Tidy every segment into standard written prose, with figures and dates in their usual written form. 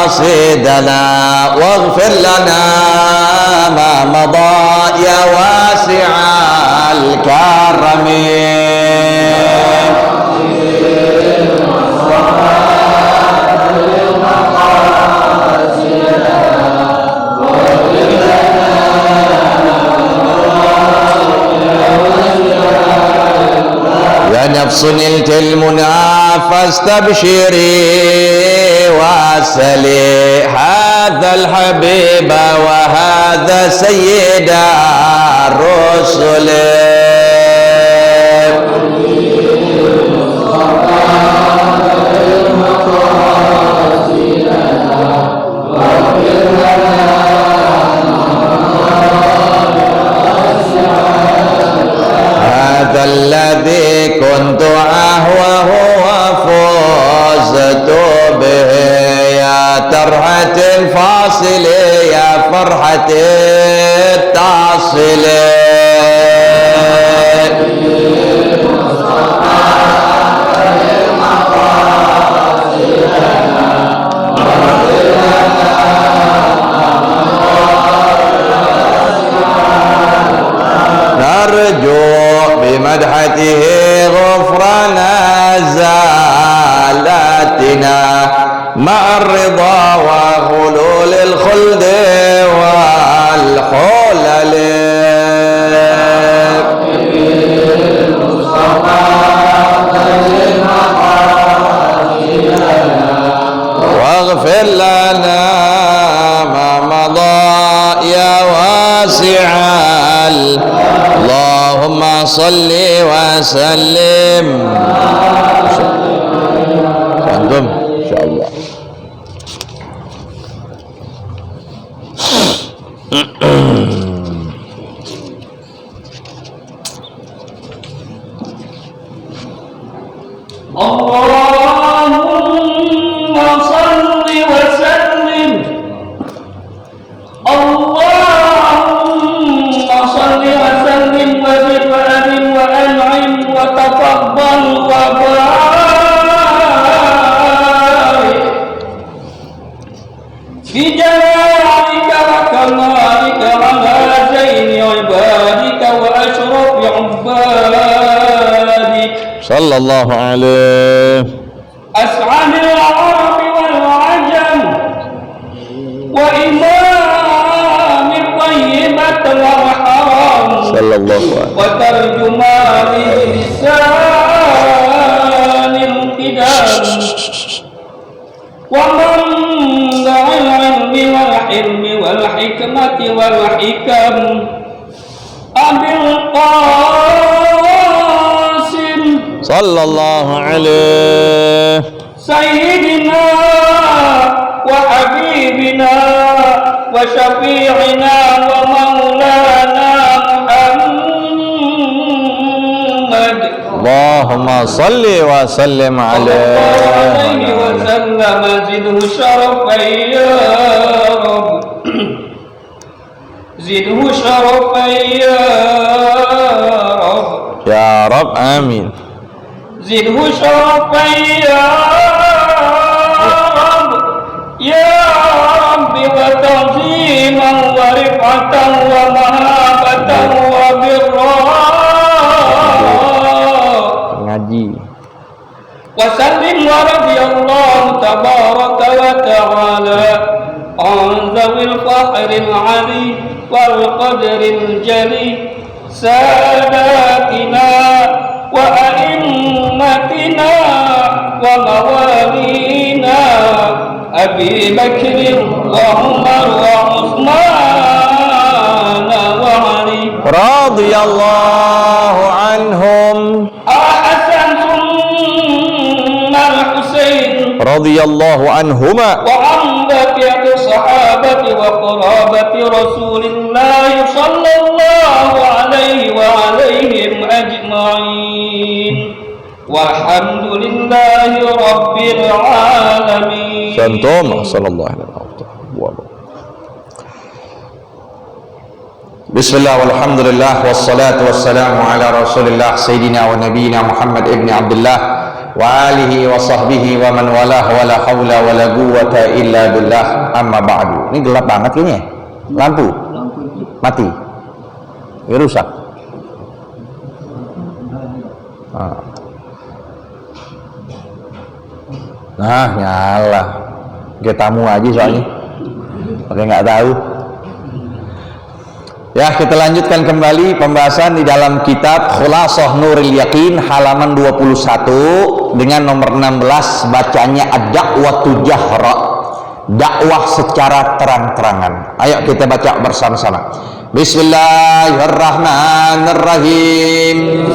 مقاصدنا واغفر لنا ما مضى يا واسع الكرم يا نفس نلت المنى فاستبشري واسلي هذا الحبيب وهذا سيد الرسل هذا الذي كنت أهواه وفزت به يا ترحة الفاصل يا فرحة التصل نرجو بمدحته غفران زالاتنا مع الرضا وغلول الخلد والحلل واغفر لنا ما مضى يا واسع اللهم صل وسلم انتم ان شاء الله اللهم صل وسلم اللهم صل وسلم وزد وأدم وأنعم وتفضل وبارك بجلالك وكمالك على زين عبادك وأشرف عبادك صلى الله عليه أسعد العرب والعجم وإمام الطيبة والحرام صلى الله عليه وترجمان لسان القدام ومنبع العلم والحلم والحكمة والحكم أبي القاسم صلى الله عليه سيدنا وحبيبنا وشفيعنا ومولانا محمد اللهم صل وسلم عليه وسلم زده شرفا يا رب زده شرفا يا رب يا رب آمين زده شرفا يا رب يا رب وتعظيما ورفعة ومهابة وبرا ngaji وسلم ورضي الله تبارك وتعالى عن ذوي الفخر العلي والقدر الجلي ساداتنا وأئمتنا وموالينا أبي بكر وعمر وعثمان وعلي رضي الله عنهم الحسن ثم الحسين رضي الله عنهما وعن بقية الصحابة وقرابة رسول الله صلى الله عليه وعليهم أجمعين والحمد لله رب العالمين. Santum sallallahu alaihi wasallam. Bismillah walhamdulillah wassalatu wassalamu ala rasulillah sayyidina wa nabiyina Muhammad ibn Abdullah wa alihi wa sahbihi wa man walah wa la hawla wa la quwwata illa billah, amma ba'du. Ini gelap banget kayaknya. Lampu mati. Ini rusak. Nah, nyala. Kita tamu aja soalnya. Pakai nggak tahu. Ya, kita lanjutkan kembali pembahasan di dalam kitab Khulasah Nuril Yaqin halaman 21 dengan nomor 16, bacanya ad-da'watu jahra, dakwah secara terang-terangan. Ayo kita baca bersama-sama. Bismillahirrahmanirrahim.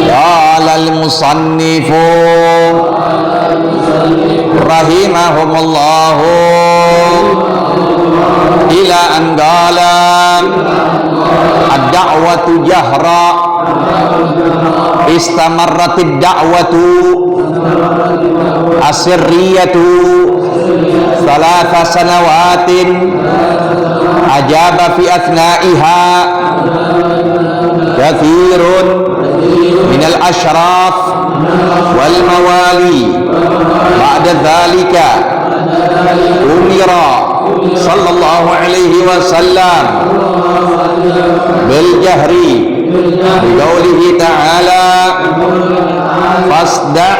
Qala al-musannifu rahimahumullahu ila an qala ad-da'watu jahra istamarratid da'watu asirriyatu thalatha sanawatin ajaba fi athnaiha kathirun minal ashraf wal mawali ba'da dhalika umira sallallahu alaihi wasallam bil jahri biqaulihi ta'ala fasda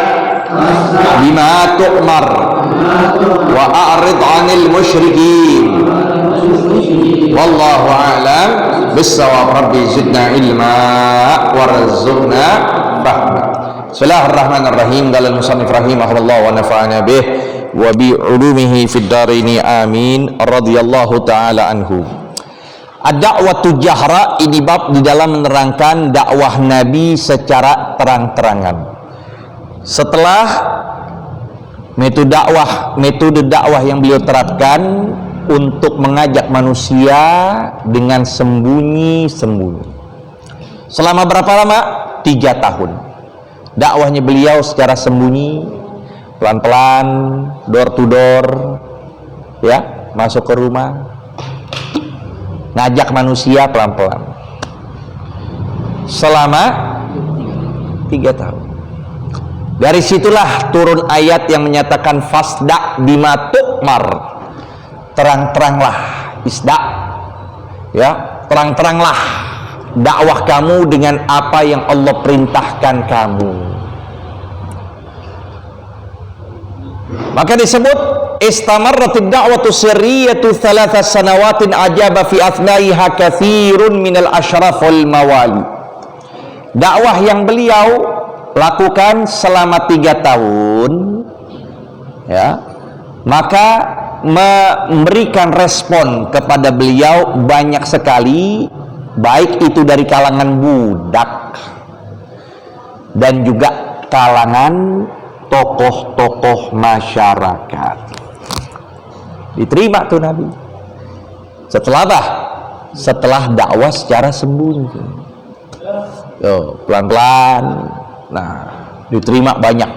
bima tu'mar wa a'rid 'anil musyrikin wallahu a'lam bis-shawab. Rabbi zidna ilma warzuqna fahma. Bismillahirrahmanirrahim. Qala al-musannif rahimahullah wa nafa'ana bih wa bi ulumihi fid dharaini amin radhiyallahu taala anhu. Ad-da'watu jahra, ini bab di dalam menerangkan dakwah Nabi secara terang-terangan. Setelah metode dakwah yang beliau terapkan untuk mengajak manusia dengan sembunyi-sembunyi. Selama berapa lama? 3 tahun. Dakwahnya beliau secara sembunyi, pelan-pelan, door to door, ya, masuk ke rumah, ngajak manusia pelan-pelan. Selama 3 tahun. Dari situlah turun ayat yang menyatakan fasda bima tu'mar, terang-teranglah, isda, ya, terang-teranglah dakwah kamu dengan apa yang Allah perintahkan kamu. Maka disebut istamarratid da'watu sirriyatu thalatha sanawatin ajaba fi athnaiha katsirun minal ashraf wal mawali. Dakwah yang beliau lakukan selama 3 tahun, ya, maka memberikan respon kepada beliau banyak sekali, baik itu dari kalangan budak dan juga kalangan tokoh-tokoh masyarakat. Diterima tuh Nabi. Setelah apa? Setelah dakwah secara sembunyi. Yo, pelan-pelan. Nah, diterima banyak.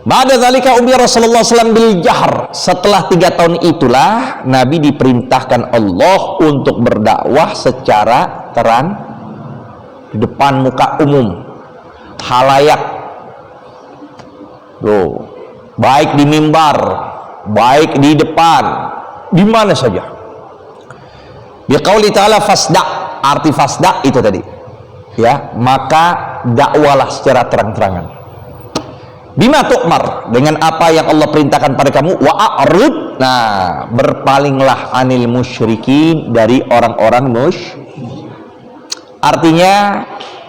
Ba'da dzalika umira Rasulullah SAW bil jahr. Setelah 3 tahun itulah Nabi diperintahkan Allah untuk berdakwah secara terang di depan muka umum, halayak. Loh, baik di mimbar, baik di depan, di mana saja. Biqauli ta'ala fasda, arti fasda itu tadi, ya, maka dakwalah secara terang-terangan. Bima tu'mar, dengan apa yang Allah perintahkan pada kamu, wa a'rid, nah, berpalinglah anil musyrikin, dari orang-orang artinya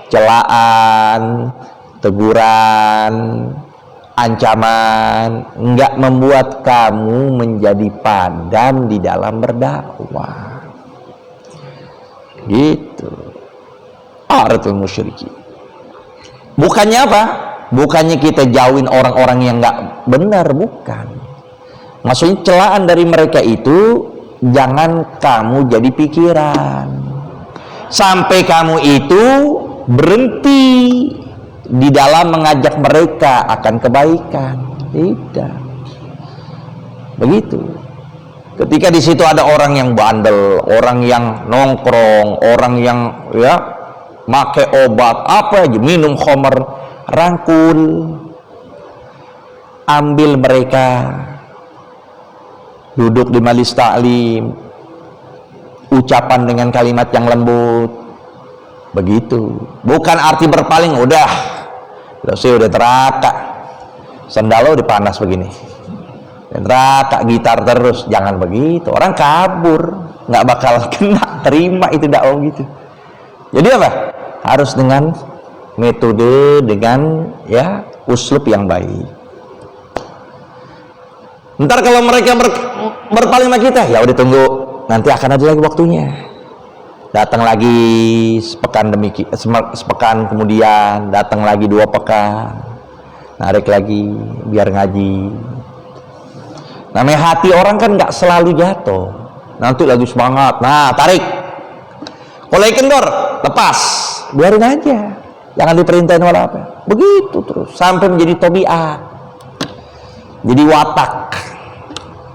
celaan, teguran, ancaman enggak membuat kamu menjadi padam di dalam berdakwah. Gitu. A'ridul musyrikin. Bukannya apa? Bukannya kita jauhin orang-orang yang enggak benar, bukan. Maksudnya celaan dari mereka itu jangan kamu jadi pikiran. Sampai kamu itu berhenti di dalam mengajak mereka akan kebaikan. Tidak. Begitu. Ketika di situ ada orang yang bandel, orang yang nongkrong, orang yang ya make obat apa aja, minum khamar, rangkul, ambil mereka, duduk di majelis taklim, ucapan dengan kalimat yang lembut, begitu. Bukan arti berpaling, udah teraka, sendal lo dipanas begini, teraka gitar terus, jangan begitu. Orang kabur, nggak bakal kena terima itu dakwah gitu. Jadi apa? Harus dengan metode, dengan ya uslub yang baik. Ntar kalau mereka berpaling sama kita, ya udah tunggu, nanti akan ada lagi waktunya. Datang lagi sepekan kemudian, datang lagi 2 pekan, narik lagi biar ngaji. Namanya hati orang kan nggak selalu jatuh, nanti lagi semangat, nah tarik, mulai kendor, lepas, biarin aja, jangan diperintahin wala apa, begitu terus sampai menjadi tabiat, jadi watak.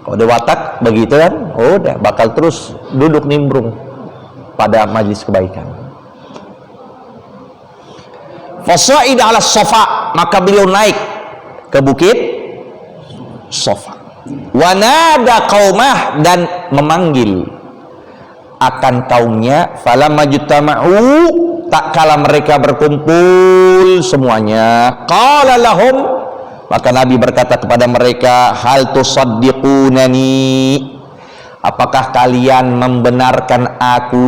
Kalau udah watak begitu kan, udah bakal terus duduk nimbrung pada majlis kebaikan. Fasa'id ala Safa, maka beliau naik ke bukit Safa. Wa nada qaumah, dan memanggil akan kaumnya. Falamma jutama'u, tak kala mereka berkumpul semuanya, qala lahum, maka Nabi berkata kepada mereka, hal tusaddiqunani, apakah kalian membenarkan aku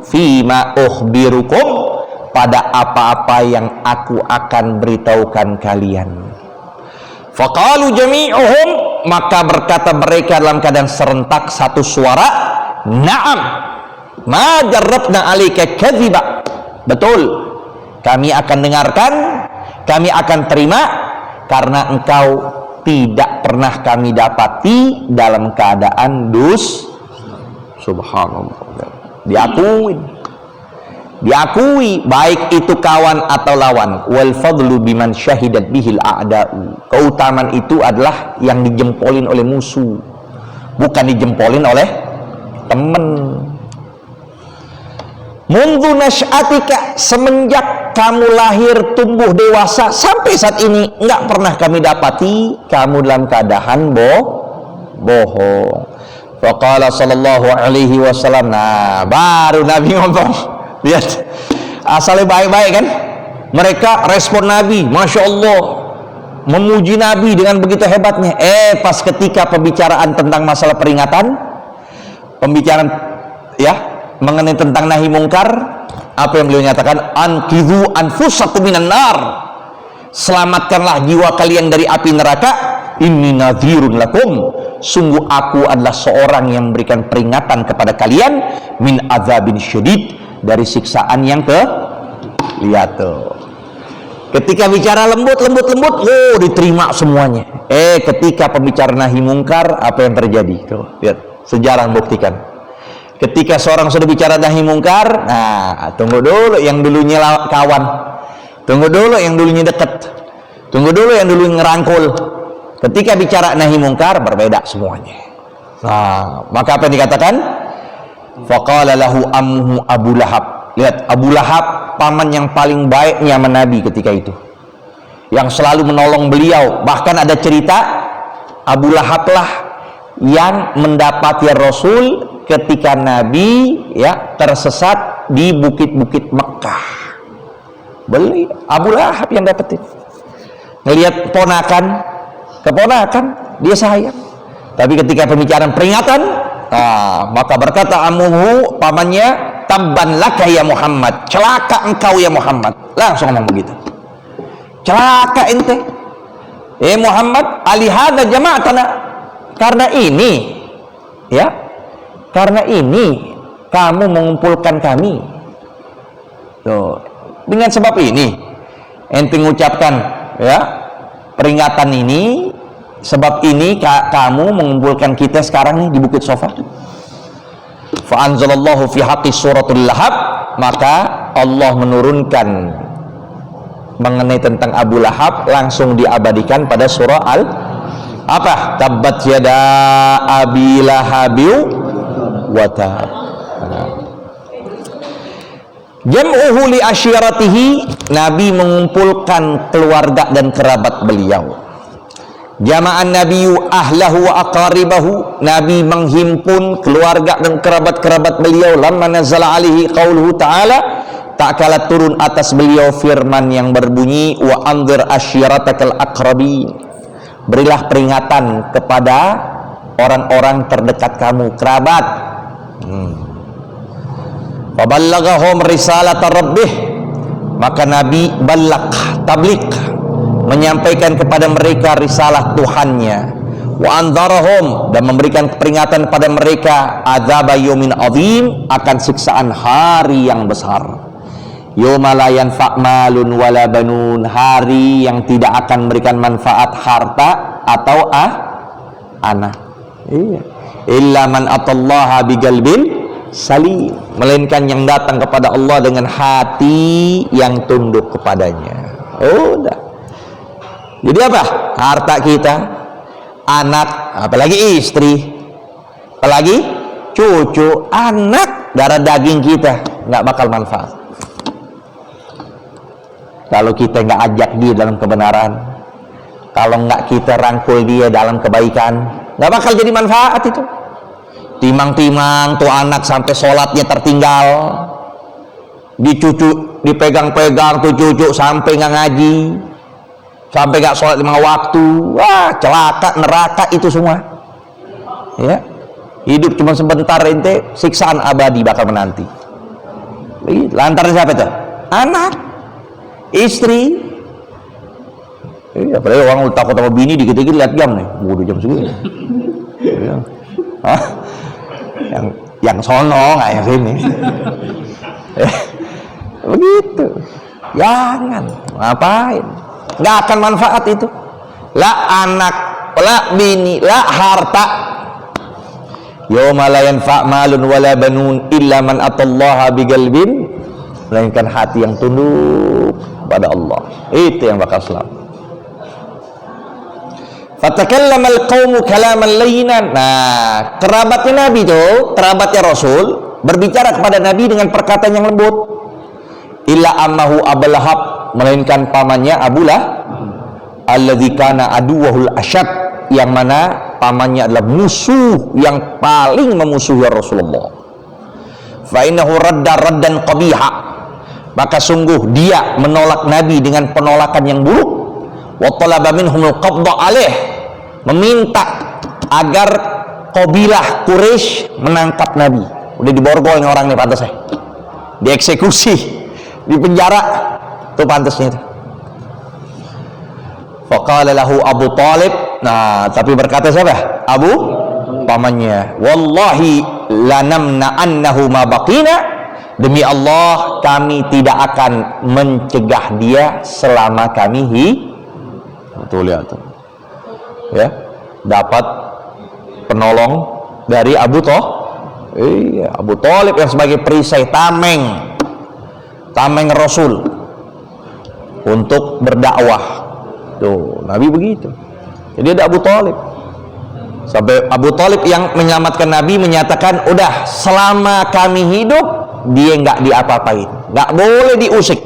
fima ukhbirukum, pada apa-apa yang aku akan beritahukan kalian. Faqalu jami'uhum, maka berkata mereka dalam keadaan serentak satu suara, na'am, ma jarrabna alika kadhiba, betul, kami akan dengarkan, kami akan terima, karena engkau tidak pernah kami dapati dalam keadaan subhanallah, diakui baik itu kawan atau lawan. Wal fadlu biman syahidat bihil a'da'u, keutamaan itu adalah yang dijempolin oleh musuh, bukan dijempolin oleh teman. Mundu nasy'atika, semenjak kamu lahir tumbuh dewasa sampai saat ini, enggak pernah kami dapati kamu dalam keadaan bohong. Faqala sallallahu alaihi wasallam, nah baru Nabi ngomong. Lihat, asalnya baik-baik kan, mereka respon Nabi, Masya Allah, memuji Nabi dengan begitu hebatnya. Pas ketika pembicaraan tentang masalah peringatan, pembicaraan ya mengenai tentang nahi mungkar, apa yang beliau nyatakan, anqidhu anfusakum minan nar, selamatkanlah jiwa kalian dari api neraka. Inni nadhirun lakum, sungguh aku adalah seorang yang memberikan peringatan kepada kalian, min adzabin syadid, dari siksaan yang lihat tuh, ketika bicara lembut, diterima semuanya. Ketika pembicara nahi mungkar, apa yang terjadi? Tuh, lihat, sejarah membuktikan. Ketika seorang sudah bicara nahi mungkar, nah tunggu dulu yang dulunya kawan, tunggu dulu yang dulunya dekat, tunggu dulu yang dulu ngerangkul. Ketika bicara nahi mungkar, berbeda semuanya. Nah, maka apa yang dikatakan? Faqala lahu ammuhu Abu Lahab. Lihat, Abu Lahab paman yang paling baiknya sama Nabi ketika itu, yang selalu menolong beliau. Bahkan ada cerita Abu Lahab lah yang mendapati Rasul ketika Nabi ya tersesat di bukit-bukit Mekah. Beli Abu Lahab yang dapetin. Ngelihat keponakan dia sayang. Tapi ketika pembicaraan peringatan, maka berkata amuhu, pamannya, tabban laka ya Muhammad, celaka engkau ya Muhammad. Langsung ngomong begitu, celaka ente Muhammad, alihada jama'atana, karena ini ya, karena ini kamu mengumpulkan kami. Tuh, dengan sebab ini ente mengucapkan ya peringatan ini, sebab ini kamu mengumpulkan kita sekarang nih di Bukit Safa. Fa anzalallahu fi haqqi suratul Lahab, maka Allah menurunkan mengenai tentang Abu Lahab, langsung diabadikan pada surah apa? Tabbat yada abi lahabi wa tab. Jam'uhu li asyiratihi, Nabi mengumpulkan keluarga dan kerabat beliau. Jama'an nabiyyu ahlahu wa aqaribahu, Nabi menghimpun keluarga dan kerabat-kerabat beliau. Lamma nazala alaihi qauluhu ta'ala, tak kala turun atas beliau firman yang berbunyi, wa anzir asyiratakal aqrabin, berilah peringatan kepada orang-orang terdekat kamu, kerabat. Faballaghahum risalata rabbih, maka Nabi balagh, tabligh, menyampaikan kepada mereka risalah Tuhannya. Wa anzarahum, dan memberikan peringatan kepada mereka adzab yaumin azim, akan siksaan hari yang besar. Yauma la yanfa' malun wala banun, hari yang tidak akan memberikan manfaat harta atau anak. Iya. Illa man atallaha biqalbin salim, melainkan yang datang kepada Allah dengan hati yang tunduk kepadanya. Udah. Jadi apa? Harta kita, anak, apalagi istri, apalagi cucu, anak, darah daging kita, nggak bakal manfaat kalau kita nggak ajak dia dalam kebenaran, kalau nggak kita rangkul dia dalam kebaikan, nggak bakal jadi manfaat itu. Timang-timang tuh anak sampai sholatnya tertinggal, dicucu, dipegang-pegang tuh cucu sampai nggak ngaji, sampai nggak sholat 5 waktu. Wah, celaka, neraka itu semua. Ya, hidup cuma sebentar, ente siksaan abadi bakal menanti. Lantaran siapa itu? Anak, istri. Apalagi orang takut sama bini, dikit-dikit lihat jam nih, udah jam segini. yang sono nggak yang sini. Begitu. Jangan, ngapain? Nggak akan manfaat itu. La anak, la bini, la harta. Yauma la yanfa' malun wala banun illa man atallaha biqalbin, melainkan hati yang tunduk pada Allah. Itu yang bakal selamat. Fatakallamal qaumu kalaman layyinan. Nah, kerabatnya Nabi itu, kerabatnya Rasul, berbicara kepada Nabi dengan perkataan yang lembut. Illa ammahu Abu Lahab, melainkan pamannya Abu Lahab, alladzi kana aduwwahul asyad, yang mana pamannya adalah musuh yang paling memusuhi Rasulullah. Fa innahu radda raddan qabiha, maka sungguh dia menolak Nabi dengan penolakan yang buruk. Wa talaba minhumul qabda alaih, meminta agar kabilah Quraisy menangkap Nabi. Udah diborgol orang nih pantasnya, dieksekusi, dipenjara, itu pantasnya itu. Faqala lahu Abu Talib, nah tapi berkata siapa? Abu, pamannya, wallahi lanamna annahu ma baqina, demi Allah kami tidak akan mencegah dia selama kami Tuh lihat tuh. Ya, dapat penolong dari Abu Thalib yang sebagai perisai tameng Rasul untuk berdakwah. Tuh, Nabi begitu. Jadi ada Abu Thalib. Sampai Abu Thalib yang menyelamatkan Nabi menyatakan, udah selama kami hidup dia nggak diapa-apain, nggak boleh diusik.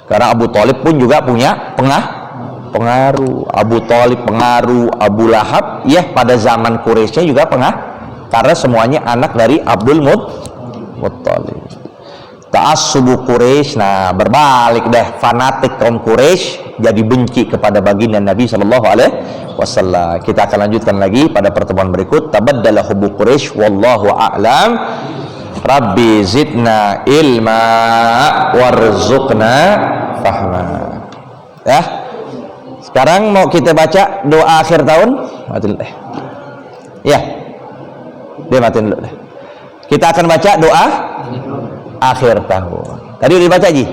Karena Abu Thalib pun juga punya pengaruh. Abu Thalib pengaruh, Abu Lahab ya pada zaman Quraisynya juga karena semuanya anak dari Abdul Muttalib. Ta'assubu Quraisy, nah berbalik deh, fanatik kaum Quraisy jadi benci kepada baginda Nabi sallallahu alaihi wasallam. Kita akan lanjutkan lagi pada pertemuan berikut. Tabaddala hubbu Quraisy wallahu a'lam. Rabbi zidna ilma warzuqna fahma. Ya. Sekarang mau kita baca doa akhir tahun. Matiin deh. Ya. Dia matiin dulu deh. Kita akan baca doa akhir tahun. Tadi udah dibaca Ji?